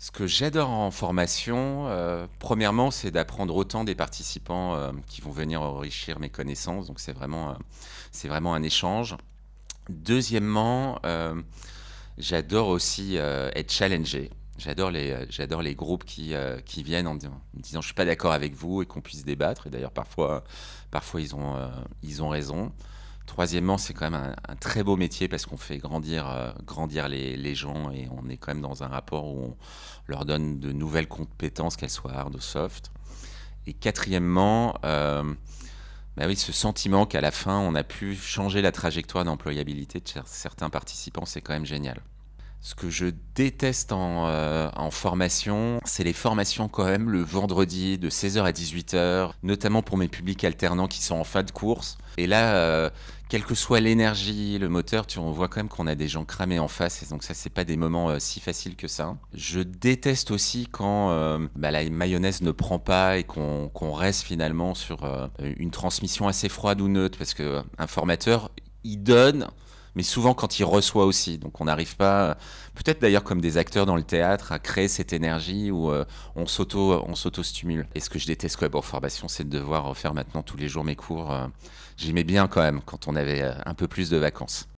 Ce que j'adore en formation, premièrement, c'est d'apprendre autant des participants, qui vont venir enrichir mes connaissances, donc c'est vraiment un échange. Deuxièmement, j'adore aussi, être challengé. J'adore les groupes qui viennent en me disant: «Je suis pas d'accord avec vous» et qu'on puisse débattre et d'ailleurs parfois ils ont raison. Troisièmement, c'est quand même un très beau métier parce qu'on fait grandir les gens et on est quand même dans un rapport où on leur donne de nouvelles compétences, qu'elles soient hard ou soft. Et quatrièmement, bah, oui, ce sentiment qu'à la fin, on a pu changer la trajectoire d'employabilité de certains participants, c'est quand même génial. Ce que je déteste en formation, c'est les formations quand même le vendredi de 16 heures à 18 heures, notamment pour mes publics alternants qui sont en fin de course. Et là, quelle que soit l'énergie, le moteur, on voit quand même qu'on a des gens cramés en face et donc ça, c'est pas des moments, si faciles que ça. Je déteste aussi quand, bah, la mayonnaise ne prend pas et qu'on reste finalement sur, une transmission assez froide ou neutre parce qu'un formateur, il donne, mais souvent quand il reçoit aussi. Donc on n'arrive pas, peut-être d'ailleurs comme des acteurs dans le théâtre, à créer cette énergie où on s'auto-stimule. Et ce que je déteste quand même en formation, c'est de devoir refaire maintenant tous les jours mes cours. J'aimais bien quand même quand on avait un peu plus de vacances.